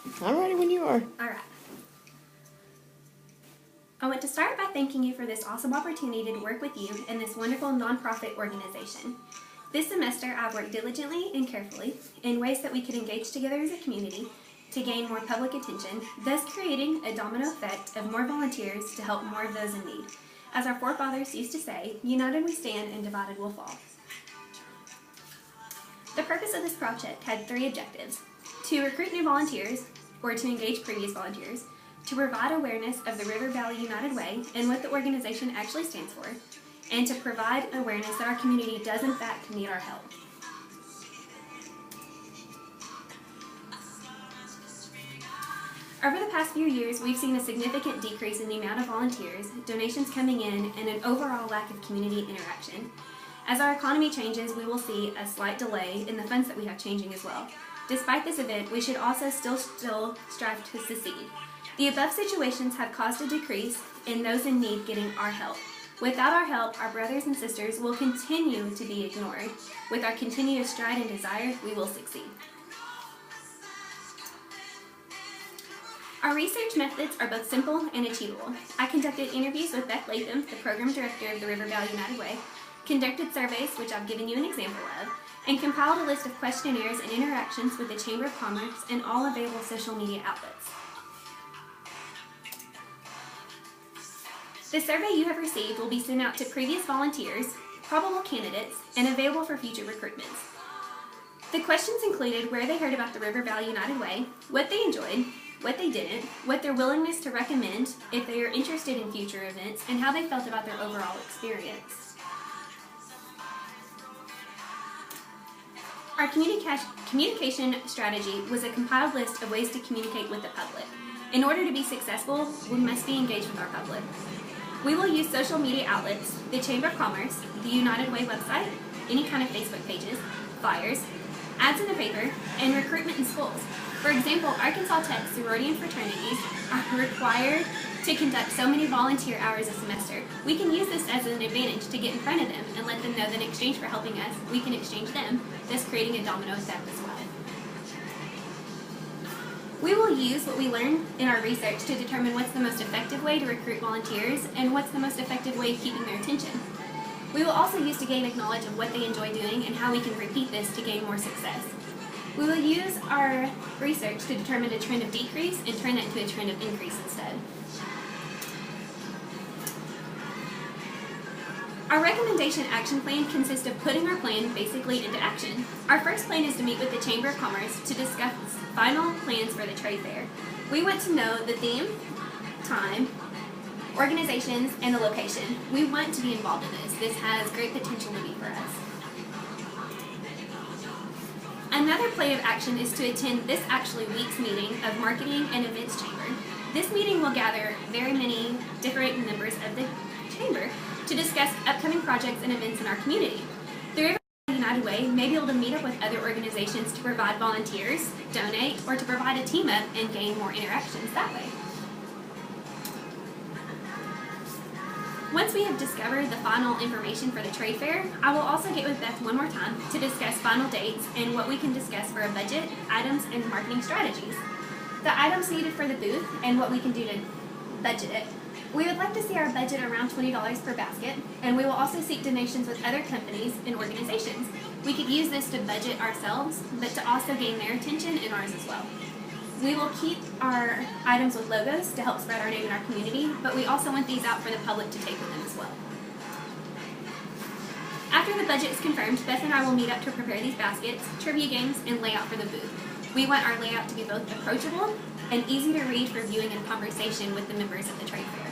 I'm ready when you are. All right. I want to start by thanking you for this awesome opportunity to work with you in this wonderful nonprofit organization. This semester, I've worked diligently and carefully in ways that we could engage together as a community to gain more public attention, thus creating a domino effect of more volunteers to help more of those in need. As our forefathers used to say, united we stand and divided we'll fall. The purpose of this project had 3 objectives: to recruit new volunteers, or to engage previous volunteers, to provide awareness of the River Valley United Way and what the organization actually stands for, and to provide awareness that our community does in fact need our help. Over the past few years, we've seen a significant decrease in the amount of volunteers, donations coming in, and an overall lack of community interaction. As our economy changes, we will see a slight delay in the funds that we have changing as well. Despite this event, we should also still strive to succeed. The above situations have caused a decrease in those in need getting our help. Without our help, our brothers and sisters will continue to be ignored. With our continued stride and desire, we will succeed. Our research methods are both simple and achievable. I conducted interviews with Beth Latham, the program director of the River Valley United Way, conducted surveys, which I've given you an example of, and compiled a list of questionnaires and interactions with the Chamber of Commerce and all available social media outlets. The survey you have received will be sent out to previous volunteers, probable candidates, and available for future recruitments. The questions included where they heard about the River Valley United Way, what they enjoyed, what they didn't, what their willingness to recommend if they are interested in future events, and how they felt about their overall experience. Our communication strategy was a compiled list of ways to communicate with the public. In order to be successful, we must be engaged with our public. We will use social media outlets, the Chamber of Commerce, the United Way website, any kind of Facebook pages, flyers, ads in the paper, and recruitment in schools. For example, Arkansas Tech sorority and fraternities are required to conduct so many volunteer hours a semester. We can use this as an advantage to get in front of them and let them know that in exchange for helping us, we can exchange them, thus creating a domino effect as well. We will use what we learn in our research to determine what's the most effective way to recruit volunteers and what's the most effective way of keeping their attention. We will also use to gain knowledge of what they enjoy doing and how we can repeat this to gain more success. We will use our research to determine a trend of decrease and turn that into a trend of increase instead. Our recommendation action plan consists of putting our plan basically into action. Our first plan is to meet with the Chamber of Commerce to discuss final plans for the trade fair. We want to know the theme, time, organizations, and the location. We want to be involved in this. This has great potential to be for us. Another plan of action is to attend this week's meeting of Marketing and Events Chamber. This meeting will gather very many different members of the Chamber to discuss upcoming projects and events in our community. The River Valley United Way may be able to meet up with other organizations to provide volunteers, donate, or to provide a team up and gain more interactions that way. Once we have discovered the final information for the trade fair, I will also get with Beth one more time to discuss final dates and what we can discuss for a budget, items, and marketing strategies. The items needed for the booth and what we can do to budget it. We would like to see our budget around $20 per basket, and we will also seek donations with other companies and organizations. We could use this to budget ourselves, but to also gain their attention and ours as well. We will keep our items with logos to help spread our name in our community, but we also want these out for the public to take with them as well. After the budget is confirmed, Beth and I will meet up to prepare these baskets, trivia games, and layout for the booth. We want our layout to be both approachable and easy to read for viewing and conversation with the members of the trade fair.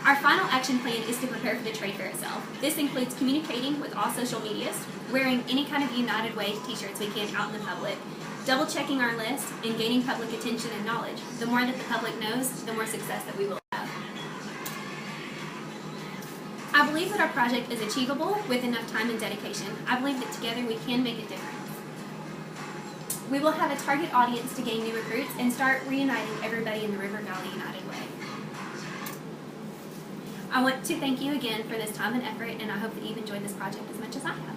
Our final action plan is to prepare for the trade fair itself. This includes communicating with all social medias, wearing any kind of United Way t-shirts we can out in the public, double checking our list, and gaining public attention and knowledge. The more that the public knows, the more success that we will have. I believe that our project is achievable with enough time and dedication. I believe that together we can make a difference. We will have a target audience to gain new recruits and start reuniting everybody in the River Valley United Way. I want to thank you again for this time and effort, and I hope that you've enjoyed this project as much as I have.